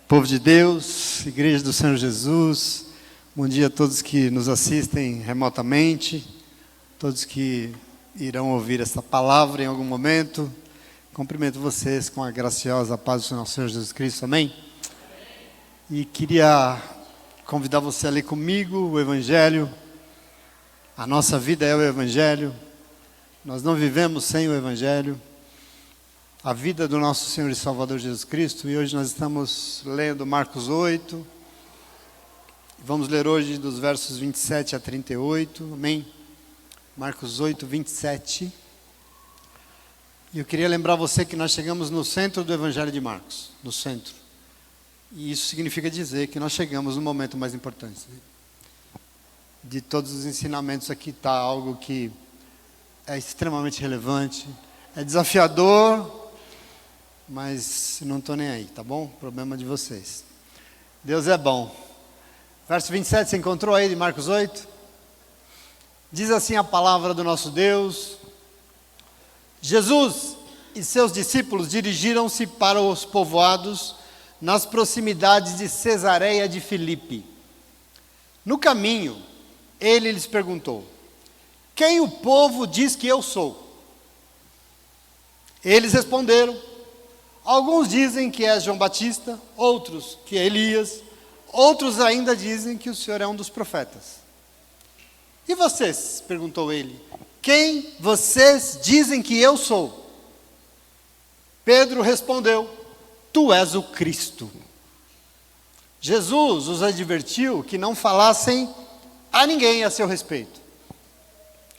Povo de Deus, Igreja do Senhor Jesus, bom dia a todos que nos assistem remotamente, todos que irão ouvir essa palavra em algum momento. Cumprimento vocês com a graciosa paz do nosso Senhor Jesus Cristo, amém? E queria convidar você a ler comigo o Evangelho. A nossa vida é o Evangelho, nós não vivemos sem o Evangelho. A vida do nosso Senhor e Salvador Jesus Cristo, e hoje nós estamos lendo Marcos 8, vamos ler hoje dos versos 27 a 38, amém? Marcos 8, 27, e eu queria lembrar você que nós chegamos no centro do Evangelho de Marcos, no centro, e isso significa dizer que nós chegamos no momento mais importante. De todos os ensinamentos aqui está algo que é extremamente relevante, é desafiador, mas não estou nem aí, tá bom? Problema de vocês. Deus é bom. Verso 27, você encontrou aí de Marcos 8? Diz assim a palavra do nosso Deus: Jesus e seus discípulos dirigiram-se para os povoados nas proximidades de Cesareia de Filipe. No caminho, ele lhes perguntou: quem o povo diz que eu sou? Eles responderam: alguns dizem que é João Batista, outros que é Elias, outros ainda dizem que o Senhor é um dos profetas. E vocês? Perguntou ele. Quem vocês dizem que eu sou? Pedro respondeu: tu és o Cristo. Jesus os advertiu que não falassem a ninguém a seu respeito.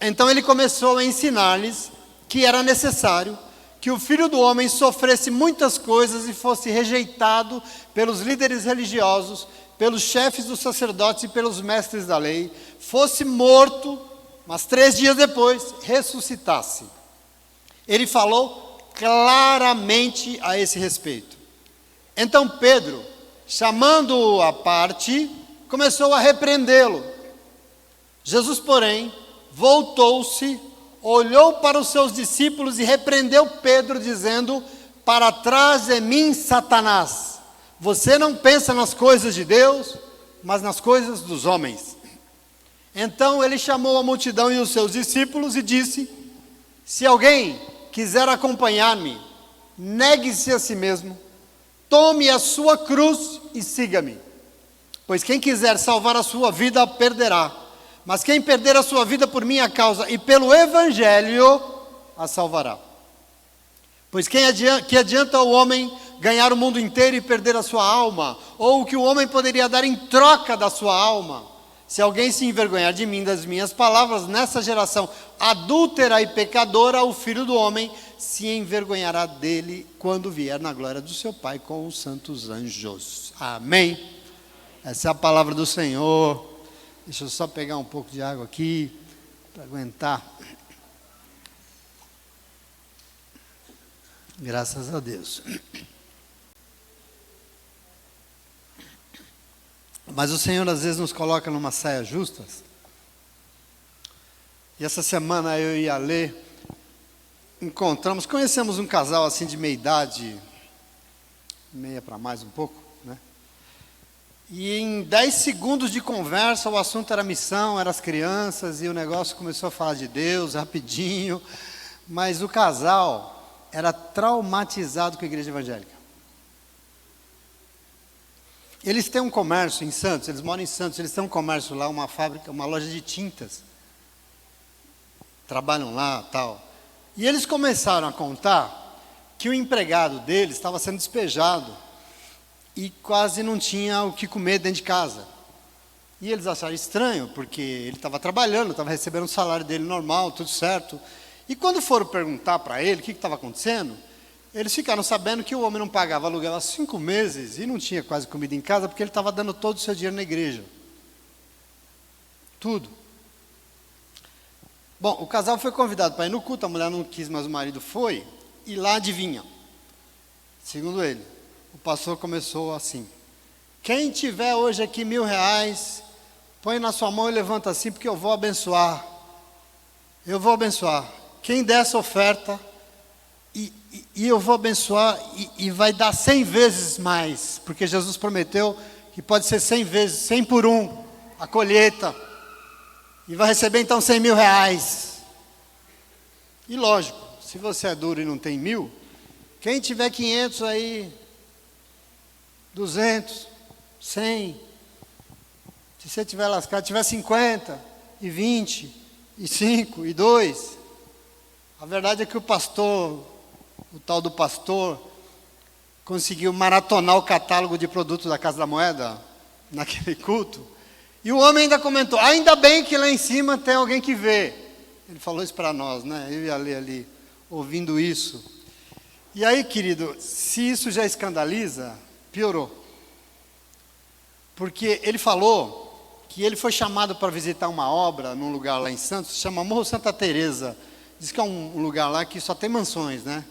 Então ele começou a ensinar-lhes que era necessário que o Filho do Homem sofresse muitas coisas e fosse rejeitado pelos líderes religiosos, pelos chefes dos sacerdotes e pelos mestres da lei, fosse morto, mas 3 dias depois ressuscitasse. Ele falou claramente a esse respeito. Então Pedro, chamando-o à parte, começou a repreendê-lo. Jesus, porém, voltou-se, olhou para os seus discípulos e repreendeu Pedro, dizendo: para trás de mim, Satanás, você não pensa nas coisas de Deus, mas nas coisas dos homens. Então ele chamou a multidão e os seus discípulos e disse: se alguém quiser acompanhar-me, negue-se a si mesmo, tome a sua cruz e siga-me. Pois quem quiser salvar a sua vida, a perderá. Mas quem perder a sua vida por minha causa e pelo Evangelho, a salvará. Pois que adianta o homem ganhar o mundo inteiro e perder a sua alma? Ou o que o homem poderia dar em troca da sua alma? Se alguém se envergonhar de mim, das minhas palavras, nessa geração adúltera e pecadora, o Filho do Homem se envergonhará dele quando vier na glória do seu Pai com os santos anjos. Amém? Essa é a palavra do Senhor. Deixa eu só pegar um pouco de água aqui, para aguentar. Graças a Deus. Mas o Senhor às vezes nos coloca numa saia justas. E essa semana eu e a Lê conhecemos um casal assim de meia idade, meia para mais um pouco, né? E em 10 segundos de conversa, o assunto era missão, eram as crianças, e o negócio começou a falar de Deus, rapidinho. Mas o casal era traumatizado com a igreja evangélica. Eles têm um comércio em Santos, eles moram em Santos, eles têm um comércio lá, uma fábrica, uma loja de tintas. Trabalham lá, tal. E eles começaram a contar que o empregado deles estava sendo despejado e quase não tinha o que comer dentro de casa. E eles acharam estranho, porque ele estava trabalhando, estava recebendo o salário dele normal, tudo certo. E quando foram perguntar para ele o que estava acontecendo, eles ficaram sabendo que o homem não pagava aluguel há 5 meses e não tinha quase comida em casa, porque ele estava dando todo o seu dinheiro na igreja. Tudo. Bom, o casal foi convidado para ir no culto, a mulher não quis, mas o marido foi, e lá adivinha. Segundo ele, o pastor começou assim: quem tiver hoje aqui R$1.000, põe na sua mão e levanta assim, porque eu vou abençoar. Eu vou abençoar. Quem der essa oferta, e eu vou abençoar e vai dar 100 vezes mais, porque Jesus prometeu que pode ser 100 vezes, 100 por um, a colheita, e vai receber então 100 mil reais. E lógico, se você é duro e não tem 1.000, quem tiver 500 aí, 200, 100, se você tiver lascado, tiver 50, e 20, e 5, e 2, a verdade é que o pastor, o tal do pastor, conseguiu maratonar o catálogo de produtos da Casa da Moeda, naquele culto, e o homem ainda comentou, ainda bem que lá em cima tem alguém que vê. Ele falou isso para nós, né? Eu e a Lê ali, ouvindo isso. E aí, querido, se isso já escandaliza, piorou. Porque ele falou que ele foi chamado para visitar uma obra num lugar lá em Santos, se chama Morro Santa Teresa. Diz que é um lugar lá que só tem mansões, né?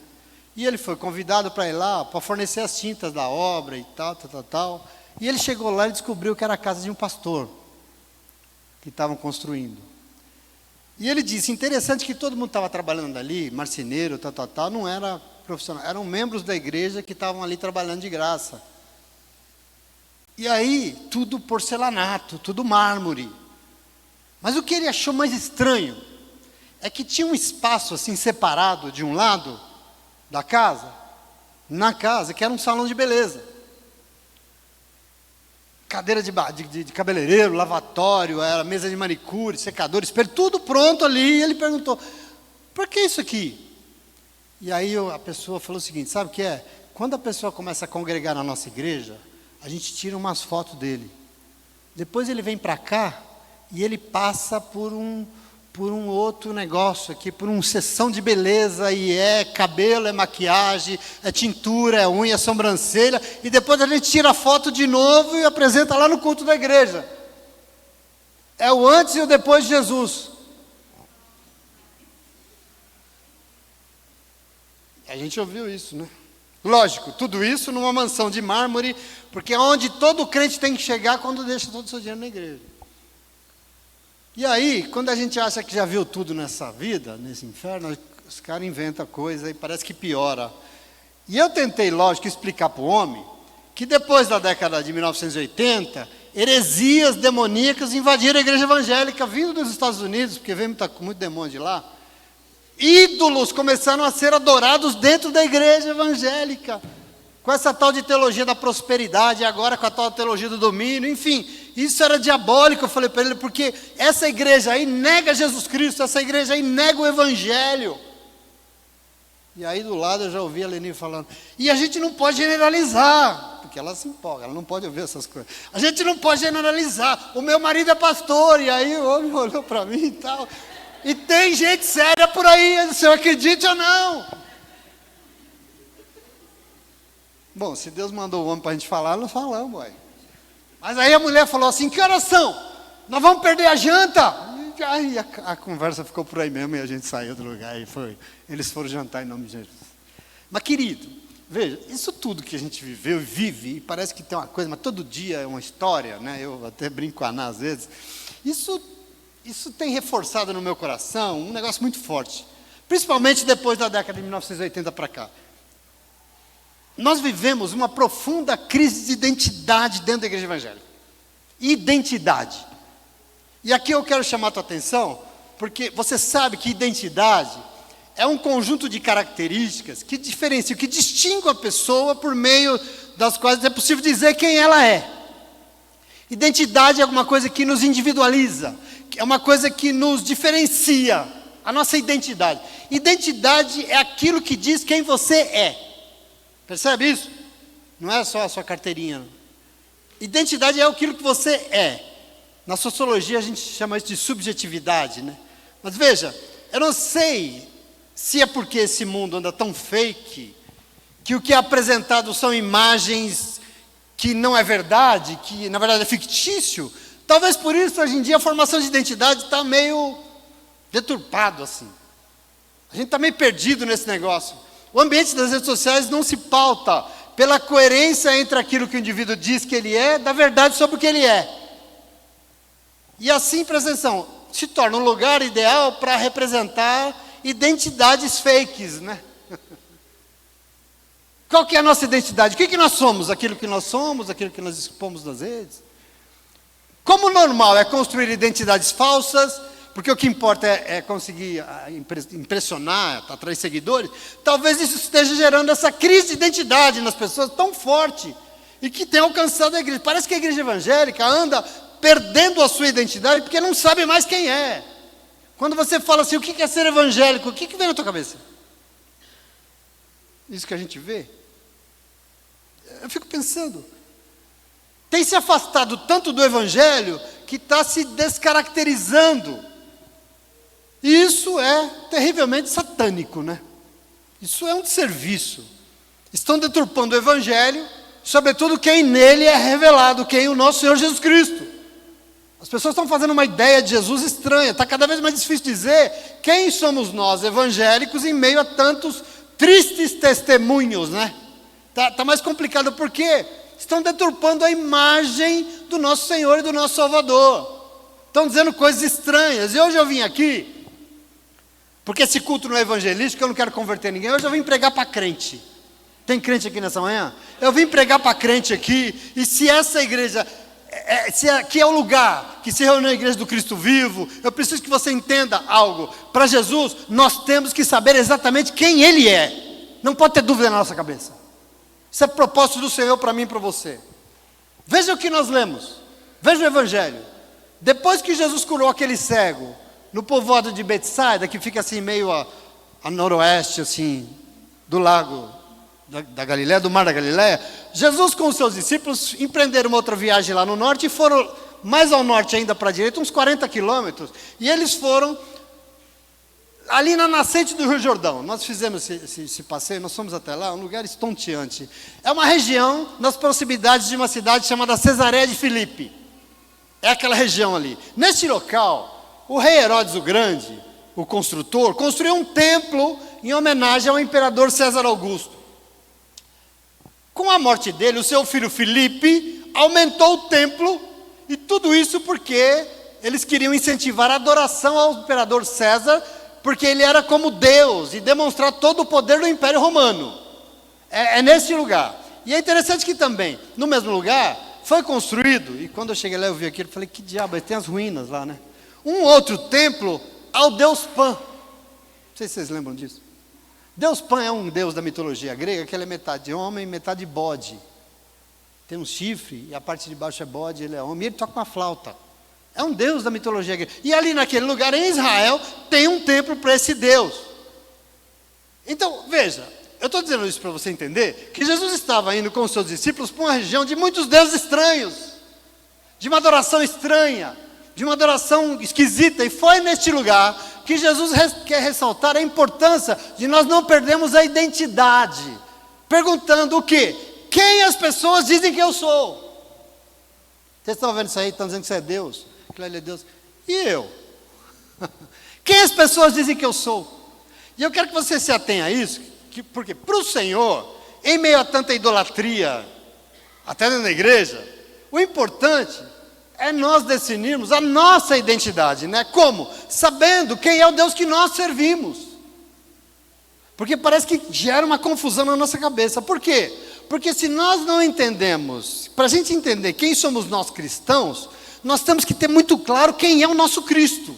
E ele foi convidado para ir lá, para fornecer as tintas da obra e tal. E ele chegou lá e descobriu que era a casa de um pastor que estavam construindo. E ele disse, interessante que todo mundo estava trabalhando ali, marceneiro, não era profissional, eram membros da igreja que estavam ali trabalhando de graça. E aí, tudo porcelanato, tudo mármore. Mas o que ele achou mais estranho é que tinha um espaço assim separado de um lado da casa, na casa, que era um salão de beleza. Cadeira de cabeleireiro, lavatório, era mesa de manicure, secador, espelho, tudo pronto ali. E ele perguntou, por que isso aqui? E aí a pessoa falou o seguinte, sabe o que é? Quando a pessoa começa a congregar na nossa igreja, a gente tira umas fotos dele. Depois ele vem para cá e ele passa por um outro negócio aqui, por uma sessão de beleza, e é cabelo, é maquiagem, é tintura, é unha, é sobrancelha, e depois a gente tira a foto de novo e apresenta lá no culto da igreja. É o antes e o depois de Jesus. A gente ouviu isso, né? Lógico, tudo isso numa mansão de mármore, porque é onde todo crente tem que chegar quando deixa todo o seu dinheiro na igreja. E aí, quando a gente acha que já viu tudo nessa vida, nesse inferno, os caras inventam coisa e parece que piora. E eu tentei, lógico, explicar para o homem que depois da década de 1980, heresias demoníacas invadiram a igreja evangélica, vindo dos Estados Unidos, porque veio muito demônio de lá. Ídolos começaram a ser adorados dentro da igreja evangélica, com essa tal de teologia da prosperidade, agora com a tal teologia do domínio, enfim, isso era diabólico. Eu falei para ele, porque essa igreja aí nega Jesus Cristo, essa igreja aí nega o Evangelho. E aí do lado eu já ouvi a Leni falando, e a gente não pode generalizar, porque ela se empolga, ela não pode ouvir essas coisas. A gente não pode generalizar, o meu marido é pastor, e aí o homem olhou para mim e tal, e tem gente séria por aí, se eu acredite ou não. Bom, se Deus mandou o homem para a gente falar, nós falamos, ué. Mas aí a mulher falou assim, que horas são? Nós vamos perder a janta. E aí a conversa ficou por aí mesmo e a gente saiu do lugar e eles foram jantar em nome de Jesus. Mas querido, veja, isso tudo que a gente viveu e vive, e parece que tem uma coisa, mas todo dia é uma história, né? Eu até brinco com a Ana às vezes. Isso tem reforçado no meu coração um negócio muito forte. Principalmente depois da década de 1980 para cá. Nós vivemos uma profunda crise de identidade dentro da igreja evangélica. Identidade. E aqui eu quero chamar a tua atenção, porque você sabe que identidade é um conjunto de características que diferenciam, que distingue a pessoa por meio das quais é possível dizer quem ela é. Identidade é alguma coisa que nos individualiza, é uma coisa que nos diferencia, a nossa identidade. Identidade é aquilo que diz quem você é. Percebe isso? Não é só a sua carteirinha. Identidade é aquilo que você é. Na sociologia a gente chama isso de subjetividade, né? Mas veja, eu não sei se é porque esse mundo anda tão fake, que o que é apresentado são imagens que não é verdade, que na verdade é fictício. Talvez por isso hoje em dia a formação de identidade está meio deturpado assim. A gente está meio perdido nesse negócio. O ambiente das redes sociais não se pauta pela coerência entre aquilo que o indivíduo diz que ele é, da verdade sobre o que ele é. E assim, presta atenção, se torna um lugar ideal para representar identidades fakes, né? Qual que é a nossa identidade? O que nós somos? Aquilo que nós somos, aquilo que nós expomos nas redes? Como normal é construir identidades falsas, porque o que importa é conseguir impressionar, atrair seguidores, talvez isso esteja gerando essa crise de identidade nas pessoas tão forte, e que tem alcançado a igreja. Parece que a igreja evangélica anda perdendo a sua identidade, porque não sabe mais quem é. Quando você fala assim, o que é ser evangélico? O que vem na tua cabeça? Isso que a gente vê. Eu fico pensando, tem se afastado tanto do evangelho, que está se descaracterizando. E isso é terrivelmente satânico, né? Isso é um desserviço. Estão deturpando o evangelho, sobretudo quem nele é revelado, quem é o nosso Senhor Jesus Cristo. As pessoas estão fazendo uma ideia de Jesus estranha. Está cada vez mais difícil dizer quem somos nós, evangélicos, em meio a tantos tristes testemunhos, né? Tá mais complicado, porque estão deturpando a imagem do nosso Senhor e do nosso Salvador. Estão dizendo coisas estranhas. E hoje eu vim aqui, porque esse culto não é evangelístico, eu não quero converter ninguém. Hoje eu vim pregar para crente. Tem crente aqui nessa manhã? Eu vim pregar para crente aqui, e se essa igreja, se aqui é o lugar que se reúne a igreja do Cristo vivo, eu preciso que você entenda algo. Para Jesus, nós temos que saber exatamente quem Ele é. Não pode ter dúvida na nossa cabeça. Isso é propósito do Senhor para mim e para você. Veja o que nós lemos. Veja o Evangelho. Depois que Jesus curou aquele cego, no povoado de Betsaida, que fica assim meio a noroeste, assim, do lago da Galileia, do mar da Galileia, Jesus com os seus discípulos empreenderam uma outra viagem lá no norte, e foram mais ao norte ainda para a direita, uns 40 quilômetros, e eles foram ali na nascente do Rio Jordão. Nós fizemos esse passeio, nós fomos até lá, um lugar estonteante. É uma região nas proximidades de uma cidade chamada Cesareia de Filipe. É aquela região ali. Neste local, o rei Herodes o Grande, o construtor, construiu um templo em homenagem ao imperador César Augusto. Com a morte dele, o seu filho Filipe aumentou o templo, e tudo isso porque eles queriam incentivar a adoração ao imperador César, porque ele era como Deus, e demonstrar todo o poder do Império Romano. É nesse lugar. E é interessante que também, no mesmo lugar, foi construído, e quando eu cheguei lá eu vi aquilo, eu falei, que diabo, tem as ruínas lá, né? Um outro templo ao deus Pan. Não sei se vocês lembram disso. Deus Pan é um deus da mitologia grega, que ele é metade homem, metade bode. Tem um chifre, e a parte de baixo é bode, ele é homem, e ele toca uma flauta. É um deus da mitologia grega. E ali naquele lugar, em Israel, tem um templo para esse Deus. Então, veja, eu estou dizendo isso para você entender, que Jesus estava indo com os seus discípulos para uma região de muitos deuses estranhos, de uma adoração estranha, de uma adoração esquisita, e foi neste lugar que Jesus quer ressaltar a importância de nós não perdermos a identidade, perguntando o quê? Quem as pessoas dizem que eu sou? Vocês estão vendo isso aí? Estão dizendo que você é Deus? Que ele é Deus. E eu? Quem as pessoas dizem que eu sou? E eu quero que você se atenha a isso, porque para o Senhor, em meio a tanta idolatria, até dentro da igreja, o importante é nós definirmos a nossa identidade, né? Como? Sabendo quem é o Deus que nós servimos. Porque parece que gera uma confusão na nossa cabeça. Por quê? Porque se nós não entendemos, para a gente entender quem somos nós cristãos, nós temos que ter muito claro quem é o nosso Cristo.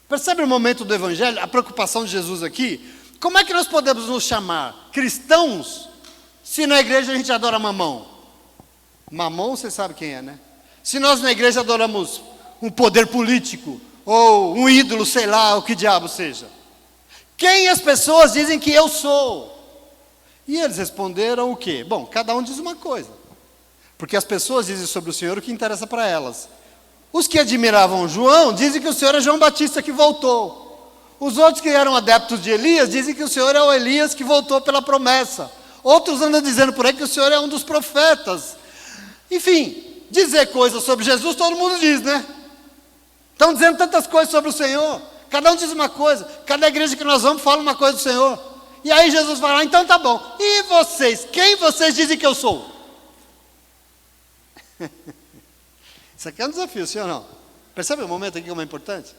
Percebe o momento do Evangelho, a preocupação de Jesus aqui? Como é que nós podemos nos chamar cristãos, se na igreja a gente adora mamão? Mamão, você sabe quem é, né? Se nós na igreja adoramos um poder político, ou um ídolo, sei lá, o que diabo seja. Quem as pessoas dizem que eu sou? E eles responderam o quê? Bom, cada um diz uma coisa. Porque as pessoas dizem sobre o Senhor o que interessa para elas. Os que admiravam João dizem que o Senhor é João Batista que voltou. Os outros que eram adeptos de Elias dizem que o Senhor é o Elias que voltou pela promessa. Outros andam dizendo por aí que o Senhor é um dos profetas. Enfim, dizer coisas sobre Jesus todo mundo diz, né? Estão dizendo tantas coisas sobre o Senhor. Cada um diz uma coisa. Cada igreja que nós vamos fala uma coisa do Senhor. E aí Jesus vai lá, então tá bom. E vocês? Quem vocês dizem que eu sou? Isso aqui é um desafio, sim ou não? Percebe o momento aqui como é importante?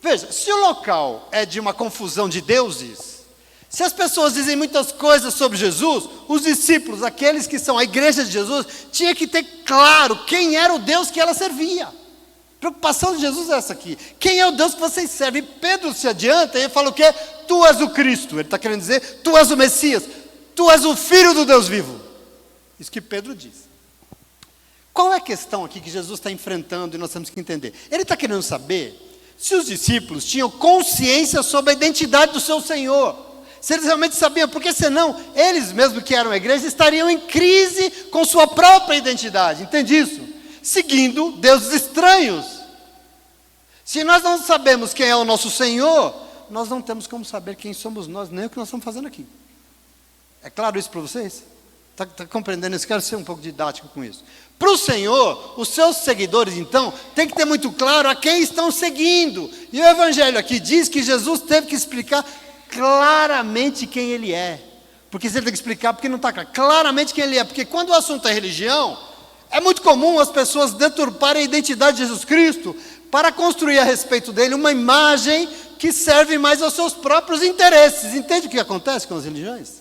Veja, se o local é de uma confusão de deuses, Se as pessoas dizem muitas coisas sobre Jesus, os discípulos, aqueles que são a igreja de Jesus, tinha que ter claro quem era o Deus que ela servia. A preocupação de Jesus é essa aqui. Quem é o Deus que vocês servem? E Pedro se adianta e ele fala o quê? Tu és o Cristo. Ele está querendo dizer, tu és o Messias. Tu és o Filho do Deus vivo. Isso que Pedro diz. Qual é a questão aqui que Jesus está enfrentando e nós temos que entender? Ele está querendo saber se os discípulos tinham consciência sobre a identidade do seu Senhor. Se eles realmente sabiam, porque senão, eles mesmo que eram a igreja, estariam em crise com sua própria identidade, entende isso? Seguindo deuses estranhos. Se nós não sabemos quem é o nosso Senhor, nós não temos como saber quem somos nós, nem o que nós estamos fazendo aqui. É claro isso para vocês? Está compreendendo isso? Quero ser um pouco didático com isso. Para o Senhor, os seus seguidores, então, tem que ter muito claro a quem estão seguindo. E o Evangelho aqui diz que Jesus teve que explicar claramente quem ele é. Porque se ele tem que explicar, porque não está claro. Claramente quem ele é. Porque quando o assunto é religião, é muito comum as pessoas deturparem a identidade de Jesus Cristo para construir a respeito dele uma imagem que serve mais aos seus próprios interesses. Entende o que acontece com as religiões?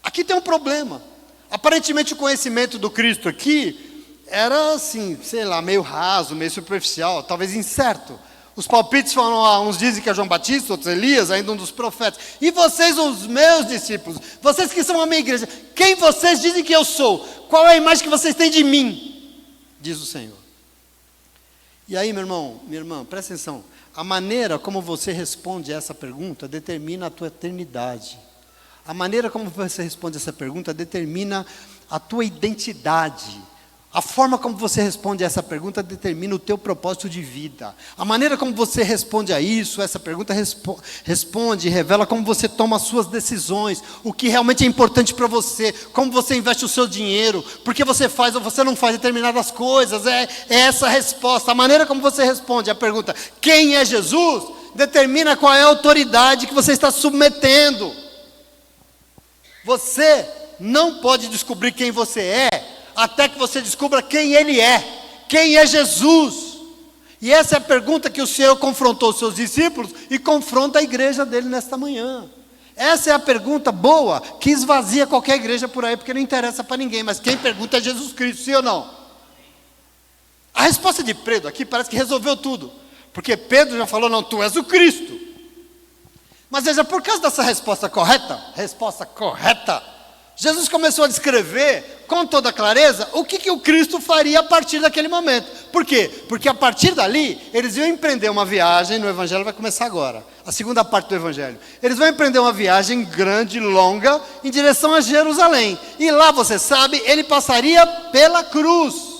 Aqui tem um problema. Aparentemente o conhecimento do Cristo aqui era assim, sei lá, meio raso, meio superficial, talvez incerto. Os palpites falam, uns dizem que é João Batista, outros Elias, ainda um dos profetas. E vocês, os meus discípulos, vocês que são a minha igreja, quem vocês dizem que eu sou? Qual é a imagem que vocês têm de mim? Diz o Senhor. E aí, meu irmão, minha irmã, presta atenção. A maneira como você responde a essa pergunta determina a tua eternidade. A maneira como você responde essa pergunta determina a tua identidade. A forma como você responde a essa pergunta determina o teu propósito de vida. A maneira como você responde a isso, essa pergunta responde e revela como você toma as suas decisões, o que realmente é importante para você, como você investe o seu dinheiro, por que você faz ou você não faz determinadas coisas. É essa a resposta. A maneira como você responde a pergunta, quem é Jesus, determina qual é a autoridade que você está submetendo. Você não pode descobrir quem você é, até que você descubra quem Ele é, quem é Jesus. E essa é a pergunta que o Senhor confrontou os seus discípulos e confronta a igreja dele nesta manhã. Essa é a pergunta boa, que esvazia qualquer igreja por aí, porque não interessa para ninguém, mas quem pergunta é Jesus Cristo, sim ou não? A resposta de Pedro aqui parece que resolveu tudo, porque Pedro já falou, não, tu és o Cristo. Mas veja, por causa dessa resposta correta, Jesus começou a descrever com toda clareza o que o Cristo faria a partir daquele momento. Por quê? Porque a partir dali, eles iam empreender uma viagem, no Evangelho vai começar agora, a segunda parte do Evangelho. Eles vão empreender uma viagem grande, longa, em direção a Jerusalém. E lá, você sabe, ele passaria pela cruz.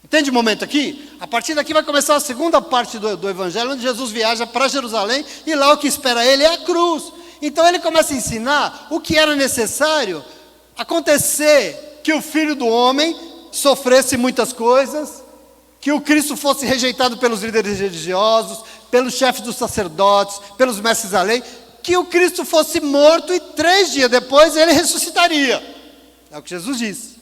Entende o momento aqui? A partir daqui vai começar a segunda parte do Evangelho, onde Jesus viaja para Jerusalém, e lá o que espera ele é a cruz. Então ele começa a ensinar o que era necessário acontecer, que o Filho do Homem sofresse muitas coisas, que o Cristo fosse rejeitado pelos líderes religiosos, pelos chefes dos sacerdotes, pelos mestres da lei, que o Cristo fosse morto e 3 dias depois ele ressuscitaria. É o que Jesus disse.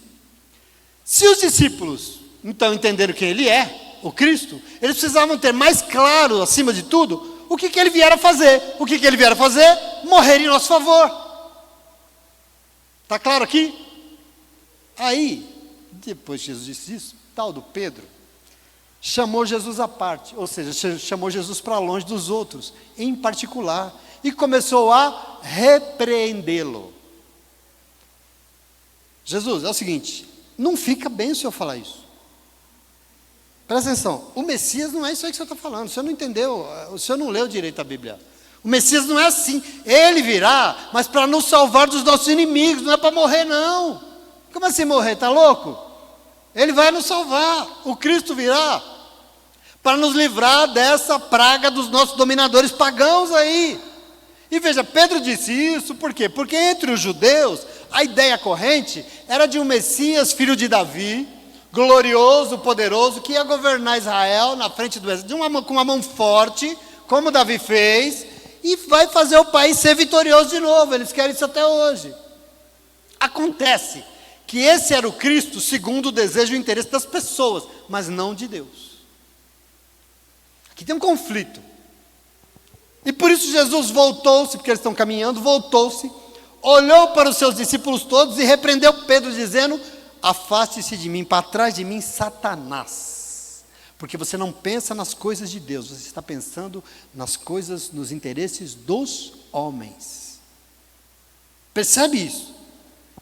Se os discípulos então entenderam quem ele é, o Cristo, eles precisavam ter mais claro, acima de tudo, o que ele vier a fazer. O que ele vier a fazer? Morrer em nosso favor. Está claro aqui? Aí, depois que Jesus disse isso, tal do Pedro, chamou Jesus à parte, ou seja, chamou Jesus para longe dos outros, em particular, e começou a repreendê-lo. Jesus, é o seguinte, não fica bem o senhor falar isso. Presta atenção, o Messias não é isso aí que o senhor está falando, o senhor não entendeu, o senhor não leu direito a Bíblia. O Messias não é assim, ele virá, mas para nos salvar dos nossos inimigos, não é para morrer não. Como assim morrer, está louco? Ele vai nos salvar, o Cristo virá, para nos livrar dessa praga dos nossos dominadores pagãos aí. E veja, Pedro disse isso, por quê? Porque entre os judeus, a ideia corrente era de um Messias, filho de Davi, glorioso, poderoso, que ia governar Israel na frente do exército, com uma mão forte, como Davi fez, e vai fazer o país ser vitorioso de novo. Eles querem isso até hoje. Acontece que esse era o Cristo segundo o desejo e o interesse das pessoas, mas não de Deus. Aqui tem um conflito. E por isso Jesus voltou-se, porque eles estão caminhando, voltou-se, olhou para os seus discípulos todos e repreendeu Pedro, dizendo: afaste-se de mim, para trás de mim, Satanás. Porque você não pensa nas coisas de Deus, você está pensando nas coisas, nos interesses dos homens. Percebe isso?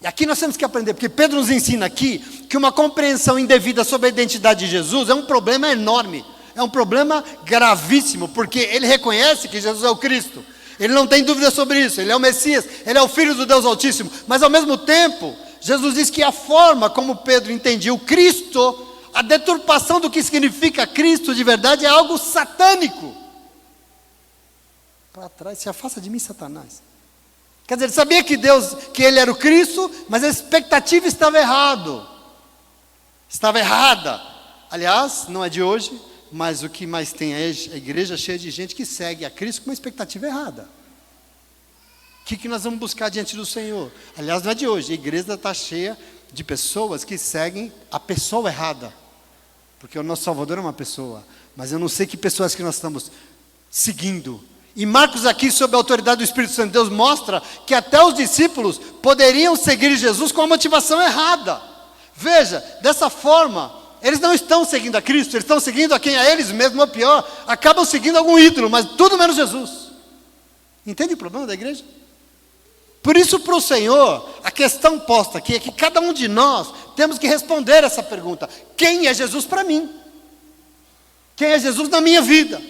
E aqui nós temos que aprender, porque Pedro nos ensina aqui que uma compreensão indevida sobre a identidade de Jesus é um problema enorme, é um problema gravíssimo, porque ele reconhece que Jesus é o Cristo, ele não tem dúvida sobre isso, ele é o Messias, ele é o Filho do Deus Altíssimo, mas ao mesmo tempo, Jesus diz que a forma como Pedro entendia o Cristo, a deturpação do que significa Cristo de verdade é algo satânico. Para trás, se afasta de mim, Satanás. Quer dizer, ele sabia que ele era o Cristo, mas a expectativa estava errada. Aliás, não é de hoje, mas o que mais tem é a igreja cheia de gente que segue a Cristo com uma expectativa errada. O que nós vamos buscar diante do Senhor? Aliás, não é de hoje, a igreja está cheia de pessoas que seguem a pessoa errada. Porque o nosso Salvador é uma pessoa, mas eu não sei que pessoas que nós estamos seguindo. E Marcos aqui, sob a autoridade do Espírito Santo de Deus, mostra que até os discípulos poderiam seguir Jesus com a motivação errada. Veja, dessa forma, eles não estão seguindo a Cristo, eles estão seguindo a quem a eles mesmo, ou pior, acabam seguindo algum ídolo, mas tudo menos Jesus. Entende o problema da igreja? Por isso, para o Senhor, a questão posta aqui é que cada um de nós temos que responder essa pergunta: quem é Jesus para mim? Quem é Jesus na minha vida?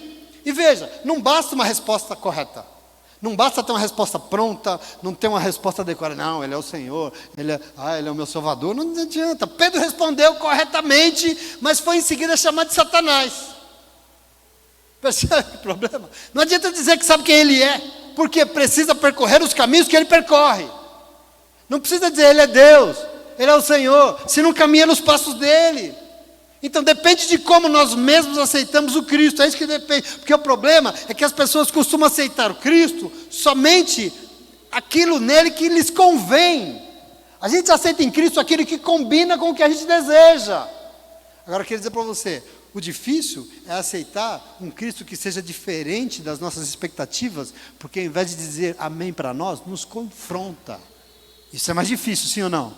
E veja, não basta uma resposta correta, não basta ter uma resposta pronta, não ter uma resposta adequada. Não, ele é o Senhor, ele é o meu Salvador. Não adianta. Pedro respondeu corretamente, mas foi em seguida chamado de Satanás. Percebe o problema? Não adianta dizer que sabe quem ele é, porque precisa percorrer os caminhos que ele percorre. Não precisa dizer ele é Deus, ele é o Senhor, se não caminha nos passos dele. Então depende de como nós mesmos aceitamos o Cristo, é isso que depende, porque o problema é que as pessoas costumam aceitar o Cristo somente aquilo nele que lhes convém. A gente aceita em Cristo aquilo que combina com o que a gente deseja. Agora eu quero dizer para você, o difícil é aceitar um Cristo que seja diferente das nossas expectativas, porque ao invés de dizer amém para nós, nos confronta. Isso é mais difícil, sim ou não?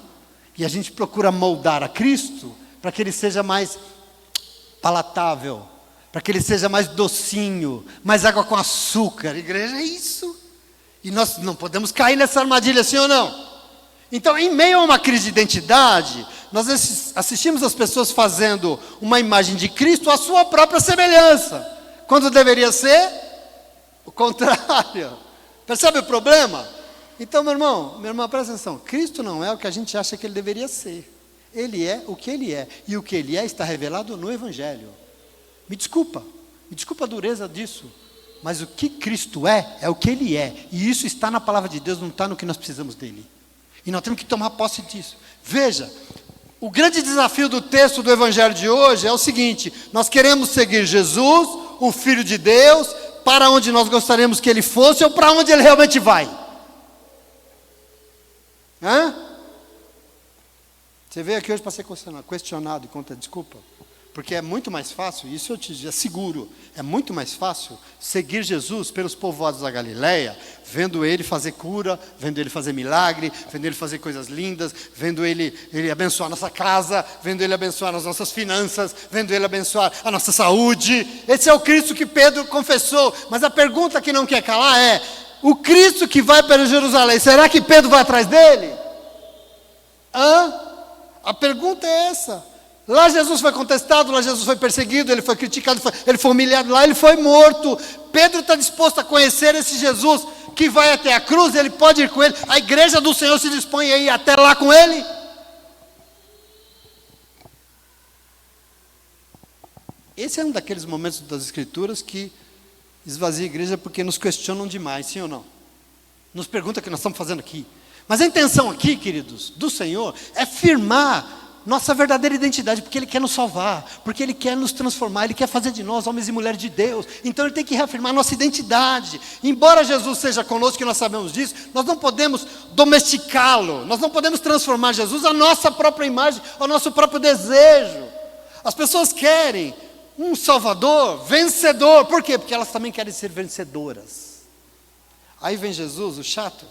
E a gente procura moldar a Cristo para que ele seja mais palatável, para que ele seja mais docinho, mais água com açúcar. Igreja é isso. E nós não podemos cair nessa armadilha, sim ou não? Então, em meio a uma crise de identidade, nós assistimos as pessoas fazendo uma imagem de Cristo à sua própria semelhança, quando deveria ser o contrário. Percebe o problema? Então, meu irmão, minha irmã, presta atenção. Cristo não é o que a gente acha que ele deveria ser. Ele é o que ele é. E o que ele é está revelado no Evangelho. Me desculpa a dureza disso. Mas o que Cristo é o que ele é. E isso está na palavra de Deus, não está no que nós precisamos dele. E nós temos que tomar posse disso. Veja, o grande desafio do texto do Evangelho de hoje é o seguinte: nós queremos seguir Jesus, o Filho de Deus, para onde nós gostaríamos que ele fosse ou para onde ele realmente vai. Você veio aqui hoje para ser questionado e conta desculpa? Porque é muito mais fácil, isso eu te asseguro, é muito mais fácil seguir Jesus pelos povoados da Galileia, vendo ele fazer cura, vendo ele fazer milagre, vendo ele fazer coisas lindas, vendo ele abençoar a nossa casa, vendo ele abençoar as nossas finanças, vendo ele abençoar a nossa saúde. Esse é o Cristo que Pedro confessou. Mas a pergunta que não quer calar é: o Cristo que vai para Jerusalém, será que Pedro vai atrás dele? A pergunta é essa. Lá Jesus foi contestado, lá Jesus foi perseguido, ele foi criticado, ele foi humilhado, lá ele foi morto. Pedro está disposto a conhecer esse Jesus que vai até a cruz, ele pode ir com ele. A igreja do Senhor se dispõe a ir até lá com ele. Esse é um daqueles momentos das Escrituras que esvazia a igreja porque nos questionam demais, sim ou não? Nos perguntam o que nós estamos fazendo aqui. Mas a intenção aqui, queridos, do Senhor, é firmar nossa verdadeira identidade, porque Ele quer nos salvar, porque Ele quer nos transformar, Ele quer fazer de nós homens e mulheres de Deus. Então Ele tem que reafirmar nossa identidade. Embora Jesus seja conosco, que nós sabemos disso, nós não podemos domesticá-lo, nós não podemos transformar Jesus à nossa própria imagem, ao nosso próprio desejo. As pessoas querem um Salvador, vencedor. Por quê? Porque elas também querem ser vencedoras. Aí vem Jesus, o chato,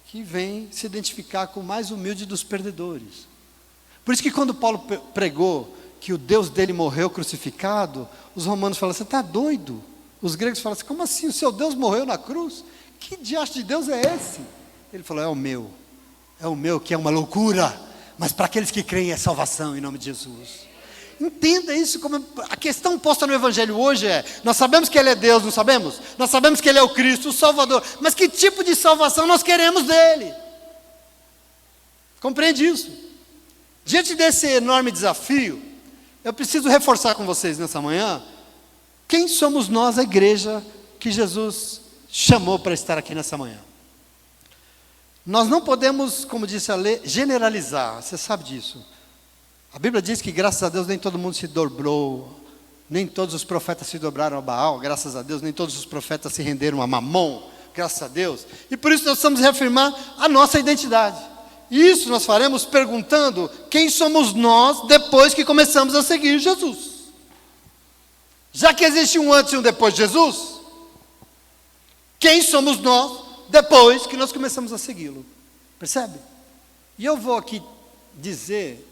que vem se identificar com o mais humilde dos perdedores. Por isso que quando Paulo pregou que o Deus dele morreu crucificado, os romanos falam, você está doido? Os gregos falam assim, como assim? O seu Deus morreu na cruz? Que diacho de Deus é esse? Ele falou, é o meu que é uma loucura, mas para aqueles que creem é salvação em nome de Jesus. Entenda isso, como a questão posta no Evangelho hoje é, nós sabemos que Ele é Deus, não sabemos? Nós sabemos que Ele é o Cristo, o Salvador, mas que tipo de salvação nós queremos dEle? Compreende isso? Diante desse enorme desafio, eu preciso reforçar com vocês nessa manhã, quem somos nós, a igreja que Jesus chamou para estar aqui nessa manhã? Nós não podemos, como disse a lei, generalizar, você sabe disso. A Bíblia diz que, graças a Deus, nem todo mundo se dobrou, nem todos os profetas se dobraram a Baal, graças a Deus, nem todos os profetas se renderam a Mamon, graças a Deus. E por isso nós precisamos reafirmar a nossa identidade. E isso nós faremos perguntando quem somos nós depois que começamos a seguir Jesus. Já que existe um antes e um depois de Jesus, quem somos nós depois que nós começamos a segui-lo? Percebe? E eu vou aqui dizer,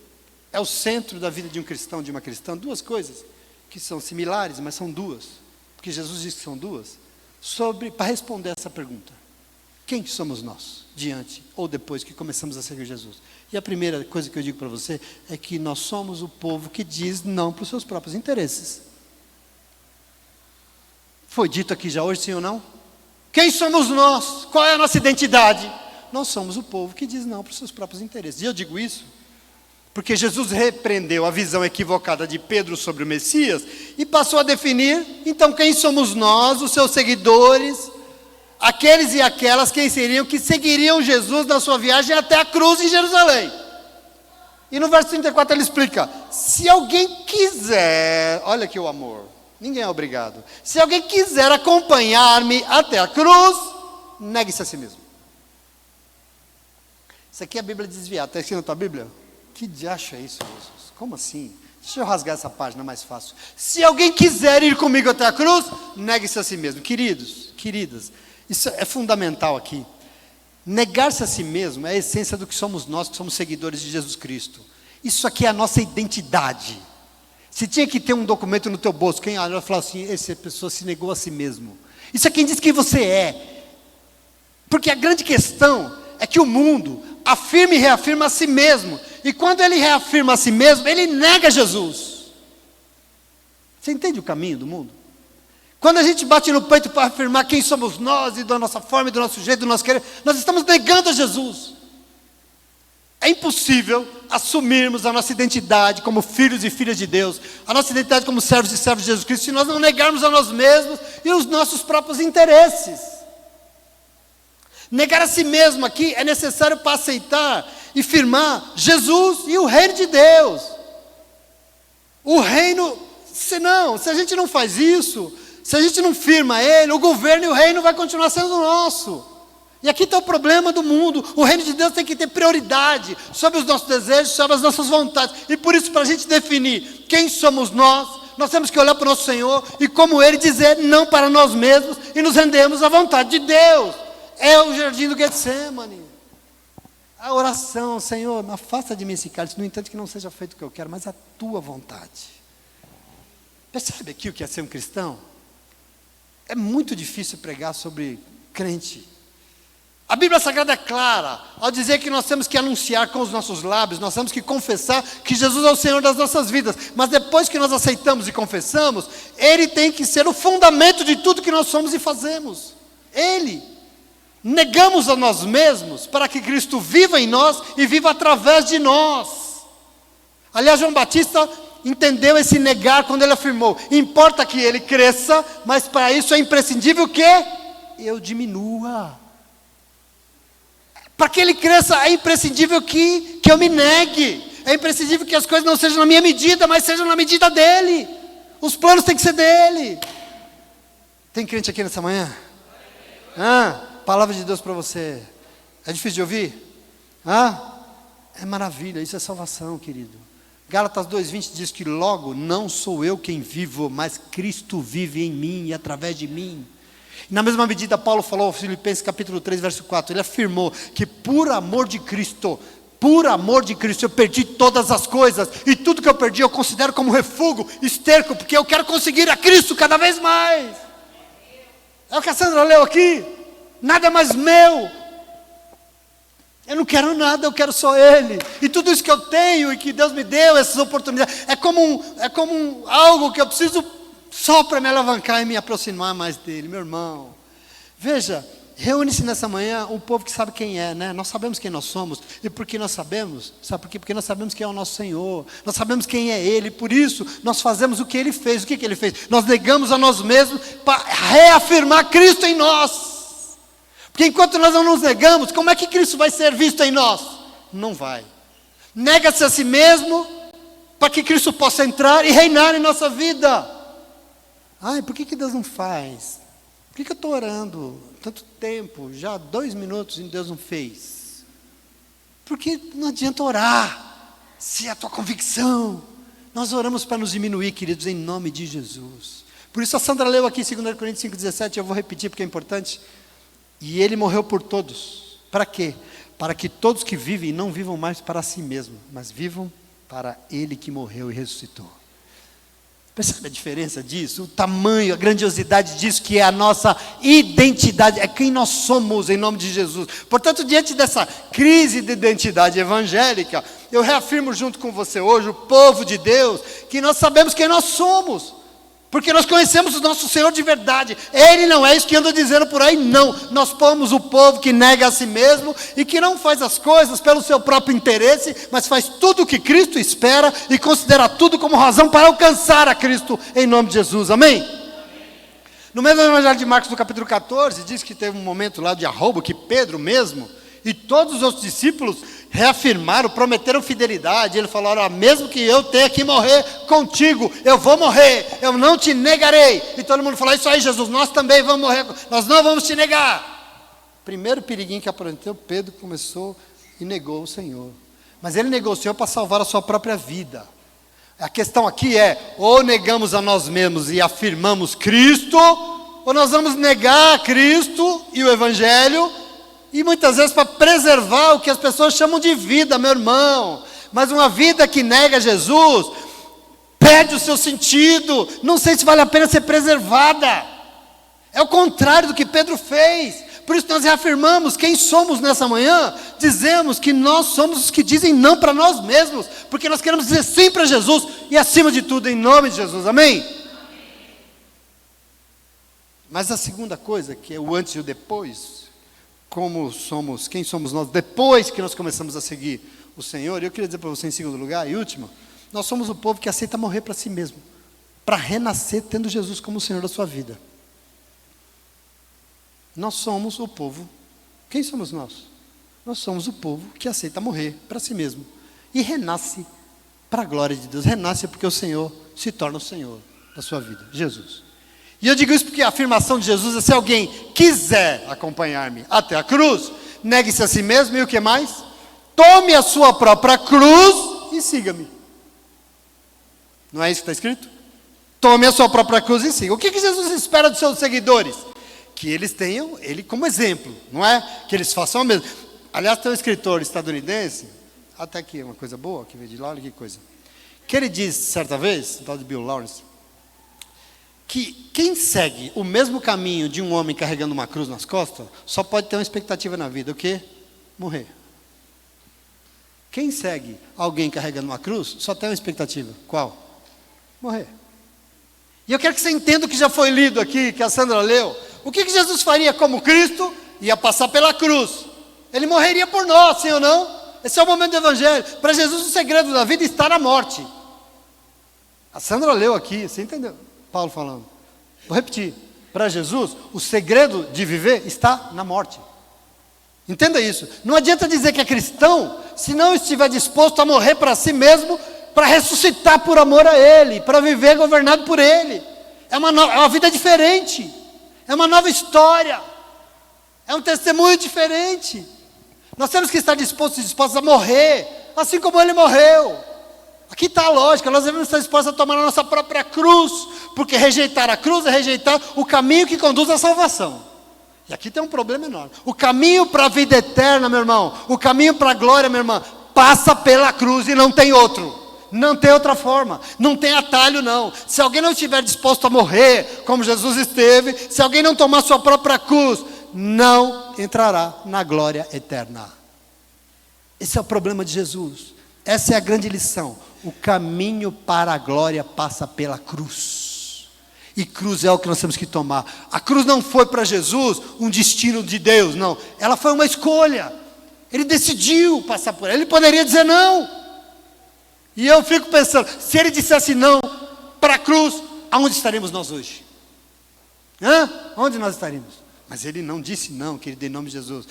é o centro da vida de um cristão, de uma cristã, duas coisas que são similares, mas são duas, porque Jesus disse que são duas, para responder essa pergunta. Quem somos nós, diante ou depois que começamos a seguir Jesus? E a primeira coisa que eu digo para você é que nós somos o povo que diz não para os seus próprios interesses. Foi dito aqui já hoje, sim ou não? Quem somos nós? Qual é a nossa identidade? Nós somos o povo que diz não para os seus próprios interesses. E eu digo isso porque Jesus repreendeu a visão equivocada de Pedro sobre o Messias e passou a definir, então, quem somos nós, os seus seguidores, aqueles e aquelas que seguiriam Jesus na sua viagem até a cruz em Jerusalém. E no verso 34 ele explica, se alguém quiser, olha aqui o amor, ninguém é obrigado, se alguém quiser acompanhar-me até a cruz, negue-se a si mesmo. Isso aqui é a Bíblia desviada, está escrito na tua Bíblia? Que diacho é isso, Jesus? Como assim? Deixa eu rasgar essa página mais fácil. Se alguém quiser ir comigo até a cruz, negue-se a si mesmo. Queridos, queridas, isso é fundamental aqui. Negar-se a si mesmo é a essência do que somos nós, que somos seguidores de Jesus Cristo. Isso aqui é a nossa identidade. Se tinha que ter um documento no teu bolso, quem olha e fala assim, essa pessoa se negou a si mesmo. Isso é quem diz quem você é. Porque a grande questão é que o mundo afirma e reafirma a si mesmo. E quando ele reafirma a si mesmo, ele nega Jesus. Você entende o caminho do mundo? Quando a gente bate no peito para afirmar quem somos nós, e da nossa forma, e do nosso jeito, do nosso querer, nós estamos negando a Jesus. É impossível assumirmos a nossa identidade como filhos e filhas de Deus, a nossa identidade como servos e servos de Jesus Cristo, se nós não negarmos a nós mesmos e os nossos próprios interesses. Negar a si mesmo aqui é necessário para aceitar e firmar Jesus e o reino de Deus. O reino, se a gente não faz isso, se a gente não firma ele, o governo e o reino vai continuar sendo nosso. E aqui está o problema do mundo. O reino de Deus tem que ter prioridade sobre os nossos desejos, sobre as nossas vontades. E por isso, para a gente definir quem somos nós temos que olhar para o nosso Senhor e, como Ele, dizer não para nós mesmos e nos rendermos à vontade de Deus. É o jardim do Getsemane. A oração, Senhor, afasta de mim esse cálice, no entanto que não seja feito o que eu quero, mas a tua vontade. Percebe aqui o que é ser um cristão? É muito difícil pregar sobre crente. A Bíblia Sagrada é clara, ao dizer que nós temos que anunciar com os nossos lábios, nós temos que confessar que Jesus é o Senhor das nossas vidas, mas depois que nós aceitamos e confessamos, Ele tem que ser o fundamento de tudo que nós somos e fazemos. Ele. Negamos a nós mesmos para que Cristo viva em nós e viva através de nós. Aliás, João Batista entendeu esse negar quando ele afirmou, importa que ele cresça, mas para isso é imprescindível que eu diminua. Para que ele cresça é imprescindível que eu me negue. É imprescindível que as coisas não sejam na minha medida, mas sejam na medida dele. Os planos têm que ser dele. Tem crente aqui nessa manhã? Palavra de Deus para você. É difícil de ouvir? É maravilha, isso é salvação, querido. Gálatas 2:20 diz que logo não sou eu quem vivo, mas Cristo vive em mim e através de mim. Na mesma medida, Paulo falou, Filipenses capítulo 3, verso 4, ele afirmou que por amor de Cristo, eu perdi todas as coisas, e tudo que eu perdi eu considero como refúgio, esterco, porque eu quero conseguir a Cristo cada vez mais. É o que a Sandra leu aqui, nada mais meu, eu não quero nada, eu quero só Ele, e tudo isso que eu tenho, e que Deus me deu, essas oportunidades, é como algo que eu preciso só para me alavancar e me aproximar mais dEle. Meu irmão, veja, reúne-se nessa manhã um povo que sabe quem é, né? Nós sabemos quem nós somos, e porque nós sabemos, sabe por quê? Porque nós sabemos quem é o nosso Senhor, nós sabemos quem é Ele, por isso nós fazemos o que Ele fez. O que Ele fez? Nós negamos a nós mesmos para reafirmar Cristo em nós. Porque enquanto nós não nos negamos, como é que Cristo vai ser visto em nós? Não vai. Nega-se a si mesmo, para que Cristo possa entrar e reinar em nossa vida. Ai, por que Deus não faz? Por que eu estou orando tanto tempo, já 2 minutos, e Deus não fez? Porque não adianta orar, se é a tua convicção. Nós oramos para nos diminuir, queridos, em nome de Jesus. Por isso a Sandra leu aqui 2 Coríntios 5,17, eu vou repetir porque é importante. E Ele morreu por todos. Para quê? Para que todos que vivem não vivam mais para si mesmos, mas vivam para Ele que morreu e ressuscitou. Percebe a diferença disso? O tamanho, a grandiosidade disso, que é a nossa identidade, é quem nós somos em nome de Jesus. Portanto, diante dessa crise de identidade evangélica, eu reafirmo junto com você hoje, o povo de Deus, que nós sabemos quem nós somos. Porque nós conhecemos o nosso Senhor de verdade. Ele não é isso que anda dizendo por aí, não. Nós somos o povo que nega a si mesmo e que não faz as coisas pelo seu próprio interesse, mas faz tudo o que Cristo espera e considera tudo como razão para alcançar a Cristo em nome de Jesus. Amém? No mesmo Evangelho de Marcos, no capítulo 14, diz que teve um momento lá de arroubo que Pedro mesmo e todos os outros discípulos reafirmaram, prometeram fidelidade. Ele falou, olha, mesmo que eu tenha que morrer contigo, eu vou morrer, eu não te negarei. E todo mundo falou, isso aí Jesus, nós também vamos morrer, nós não vamos te negar. Primeiro periguinho que apareceu, Pedro começou e negou o Senhor. Mas ele negou o Senhor para salvar a sua própria vida. A questão aqui é, ou negamos a nós mesmos e afirmamos Cristo, ou nós vamos negar Cristo e o Evangelho, e muitas vezes para preservar o que as pessoas chamam de vida, meu irmão. Mas uma vida que nega Jesus, perde o seu sentido, não sei se vale a pena ser preservada. É o contrário do que Pedro fez. Por isso nós reafirmamos quem somos nessa manhã, dizemos que nós somos os que dizem não para nós mesmos, porque nós queremos dizer sim para Jesus, e acima de tudo, em nome de Jesus, amém? Mas a segunda coisa, que é o antes e o depois, quem somos nós depois que nós começamos a seguir o Senhor. E eu queria dizer para você em segundo lugar e último, nós somos o povo que aceita morrer para si mesmo, para renascer tendo Jesus como o Senhor da sua vida. Nós somos o povo, quem somos nós? Nós somos o povo que aceita morrer para si mesmo e renasce para a glória de Deus, renasce porque o Senhor se torna o Senhor da sua vida, Jesus. E eu digo isso porque a afirmação de Jesus é: se alguém quiser acompanhar-me até a cruz, negue-se a si mesmo e o que mais? Tome a sua própria cruz e siga-me. Não é isso que está escrito? Tome a sua própria cruz e siga. O que Jesus espera dos seus seguidores? Que eles tenham Ele como exemplo, não é? Que eles façam o mesmo. Aliás, tem um escritor estadunidense, até aqui uma coisa boa, que veio de lá, olha que coisa, que ele diz certa vez, o tal de Bill Lawrence, que quem segue o mesmo caminho de um homem carregando uma cruz nas costas, só pode ter uma expectativa na vida, o quê? Morrer. Quem segue alguém carregando uma cruz, só tem uma expectativa, qual? Morrer. E eu quero que você entenda o que já foi lido aqui, que a Sandra leu. O que Jesus faria como Cristo? Ia passar pela cruz. Ele morreria por nós, sim ou não? Esse é o momento do Evangelho. Para Jesus o segredo da vida está na morte. A Sandra leu aqui, você entendeu? Paulo falando. Vou repetir. Para Jesus, o segredo de viver está na morte. Entenda isso. Não adianta dizer que é cristão, se não estiver disposto a morrer para si mesmo, para ressuscitar por amor a Ele, para viver governado por Ele. É uma vida diferente. É uma nova história. É um testemunho diferente. Nós temos que estar dispostos a morrer, assim como Ele morreu. Aqui está a lógica, nós devemos estar dispostos a tomar a nossa própria cruz, porque rejeitar a cruz é rejeitar o caminho que conduz à salvação. E aqui tem um problema enorme. O caminho para a vida eterna, meu irmão, o caminho para a glória, minha irmã, passa pela cruz e não tem outro. Não tem outra forma, não tem atalho não. Se alguém não estiver disposto a morrer, como Jesus esteve, se alguém não tomar sua própria cruz, não entrará na glória eterna. Esse é o problema de Jesus. Essa é a grande lição. O caminho para a glória passa pela cruz. E cruz é o que nós temos que tomar. A cruz não foi para Jesus um destino de Deus, não. Ela foi uma escolha. Ele decidiu passar por ela. Ele poderia dizer não. E eu fico pensando, se ele dissesse não para a cruz, aonde estaremos nós hoje? Onde nós estaríamos? Mas ele não disse não, querido, em nome de Jesus.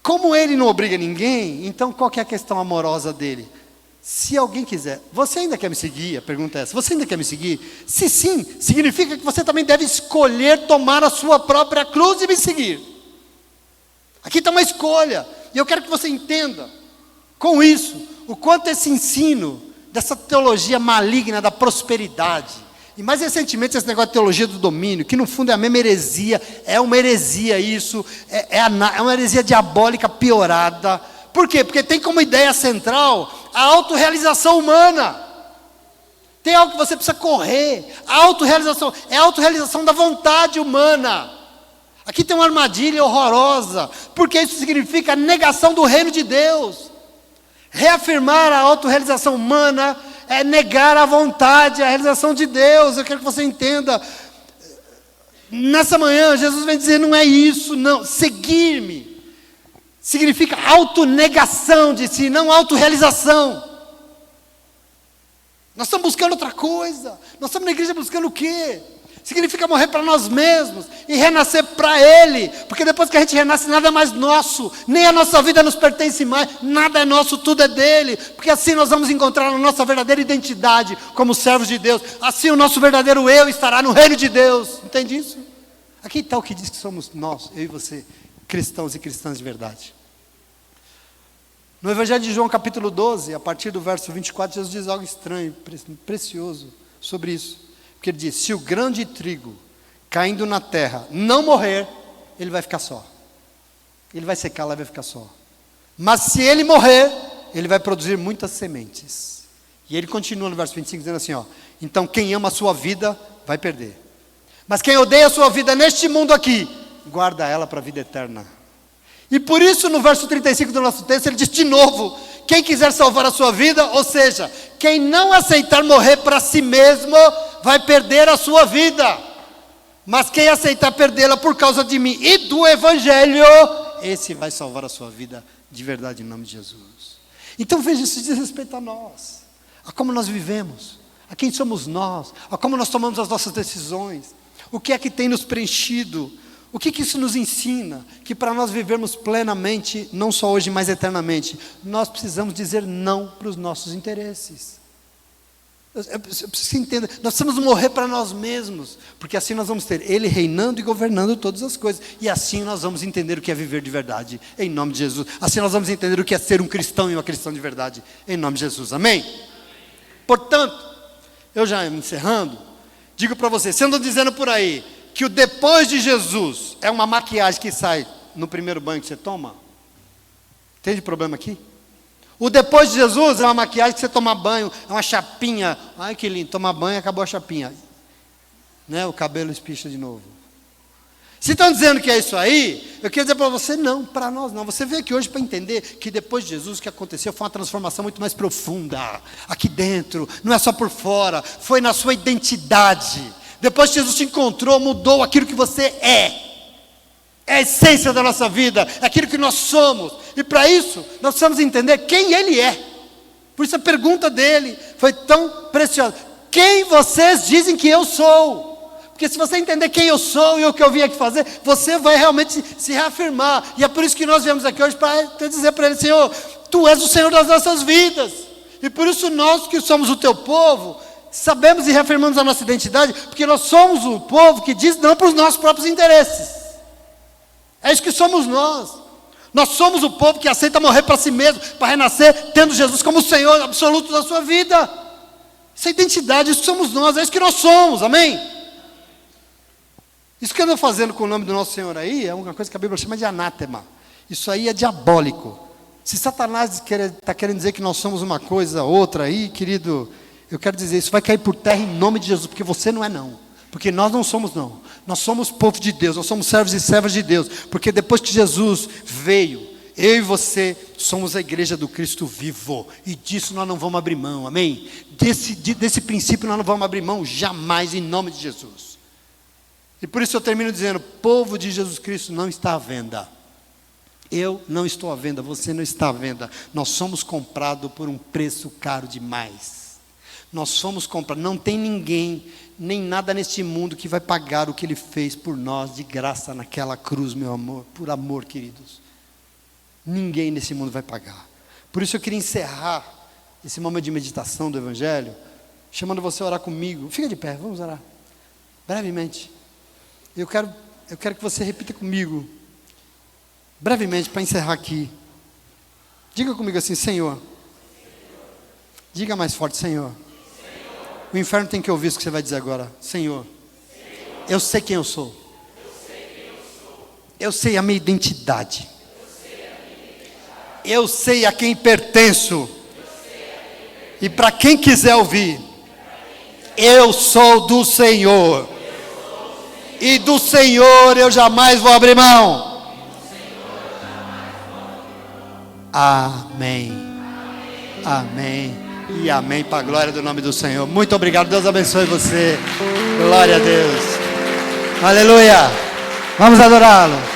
Como ele não obriga ninguém, então qual que é a questão amorosa dele? Se alguém quiser, você ainda quer me seguir? A pergunta é essa, você ainda quer me seguir? Se sim, significa que você também deve escolher tomar a sua própria cruz e me seguir. Aqui está uma escolha, e eu quero que você entenda, com isso, o quanto esse ensino, dessa teologia maligna da prosperidade, e mais recentemente esse negócio de teologia do domínio, que no fundo é a mesma heresia, é uma heresia isso, é uma heresia diabólica piorada. Por quê? Porque tem como ideia central a autorrealização humana. Tem algo que você precisa correr. A autorrealização é a autorrealização da vontade humana. Aqui tem uma armadilha horrorosa, porque isso significa a negação do reino de Deus. Reafirmar a autorrealização humana é negar a vontade, a realização de Deus. Eu quero que você entenda. Nessa manhã, Jesus vem dizer, não é isso, não. Seguir-me significa autonegação de si, não autorrealização. Nós estamos buscando outra coisa. Nós estamos na igreja buscando o quê? Significa morrer para nós mesmos e renascer para Ele, porque depois que a gente renasce, nada é mais nosso, nem a nossa vida nos pertence mais, nada é nosso, tudo é dele, porque assim nós vamos encontrar a nossa verdadeira identidade como servos de Deus, assim o nosso verdadeiro eu estará no reino de Deus, entende isso? Aqui está o que diz que somos nós, eu e você, cristãos e cristãs de verdade. No Evangelho de João capítulo 12, a partir do verso 24, Jesus diz algo estranho, precioso sobre isso. Porque ele diz, se o grão de trigo caindo na terra não morrer, ele vai ficar só. Ele vai secar lá e vai ficar só. Mas se ele morrer, ele vai produzir muitas sementes. E ele continua no verso 25 dizendo assim, então quem ama a sua vida vai perder. Mas quem odeia a sua vida neste mundo aqui, guarda ela para a vida eterna. E por isso no verso 35 do nosso texto ele diz de novo, quem quiser salvar a sua vida, ou seja, quem não aceitar morrer para si mesmo, vai perder a sua vida. Mas quem aceitar perdê-la por causa de mim e do Evangelho, esse vai salvar a sua vida de verdade em nome de Jesus. Então veja, isso diz respeito a nós, a como nós vivemos, a quem somos nós, a como nós tomamos as nossas decisões, o que é que tem nos preenchido, o que isso nos ensina? Que para nós vivermos plenamente, não só hoje, mas eternamente, nós precisamos dizer não para os nossos interesses. Eu preciso que você entenda, nós precisamos morrer para nós mesmos, porque assim nós vamos ter Ele reinando e governando todas as coisas, e assim nós vamos entender o que é viver de verdade, em nome de Jesus. Assim nós vamos entender o que é ser um cristão e uma cristã de verdade, em nome de Jesus, amém? Portanto, eu já encerrando, digo para você andam dizendo por aí, que o depois de Jesus é uma maquiagem que sai no primeiro banho que você toma? Tem problema aqui? O depois de Jesus é uma maquiagem que você toma banho, é uma chapinha, ai que lindo, toma banho e acabou a chapinha, né? O cabelo espicha de novo. Se estão dizendo que é isso aí, eu quero dizer para você, não, para nós não. Você veio aqui hoje para entender que depois de Jesus o que aconteceu foi uma transformação muito mais profunda, aqui dentro, não é só por fora, foi na sua identidade. Depois que Jesus te encontrou, mudou aquilo que você é a essência da nossa vida, é aquilo que nós somos, e para isso, nós precisamos entender quem Ele é. Por isso a pergunta dele foi tão preciosa, quem vocês dizem que eu sou? Porque se você entender quem eu sou e o que eu vim aqui fazer, você vai realmente se reafirmar, e é por isso que nós viemos aqui hoje para dizer para Ele, Senhor, Tu és o Senhor das nossas vidas, e por isso nós que somos o Teu povo, sabemos e reafirmamos a nossa identidade, porque nós somos o povo que diz não para os nossos próprios interesses. É isso que somos nós. Nós somos o povo que aceita morrer para si mesmo, para renascer, tendo Jesus como o Senhor absoluto da sua vida. Isso é identidade, isso somos nós, é isso que nós somos, amém? Isso que eu ando fazendo com o nome do nosso Senhor aí, é uma coisa que a Bíblia chama de anátema. Isso aí é diabólico. Se Satanás está querendo dizer que nós somos uma coisa, outra aí, querido, eu quero dizer, isso vai cair por terra em nome de Jesus, porque você não é não. Porque nós não somos não. Nós somos povo de Deus, nós somos servos e servas de Deus. Porque depois que Jesus veio, eu e você somos a igreja do Cristo vivo. E disso nós não vamos abrir mão, amém? Desse princípio nós não vamos abrir mão jamais, em nome de Jesus. E por isso eu termino dizendo, o povo de Jesus Cristo não está à venda. Eu não estou à venda, você não está à venda. Nós somos comprados por um preço caro demais. Nós somos comprados, não tem ninguém, nem nada neste mundo que vai pagar o que Ele fez por nós de graça naquela cruz, meu amor, por amor, queridos. Ninguém nesse mundo vai pagar. Por isso eu queria encerrar esse momento de meditação do Evangelho, chamando você a orar comigo. Fica de pé, vamos orar. Brevemente. Eu quero que você repita comigo. Brevemente, para encerrar aqui. Diga comigo assim, Senhor. Diga mais forte, Senhor. O inferno tem que ouvir isso que você vai dizer agora. Senhor, eu sei quem eu sou. Eu sei a minha identidade. Eu sei a quem pertenço. E para quem quiser ouvir, eu sou do Senhor. E do Senhor eu jamais vou abrir mão. Amém. Amém. E amém para a glória do nome do Senhor. Muito obrigado. Deus abençoe você. Glória a Deus. Aleluia. Vamos adorá-lo.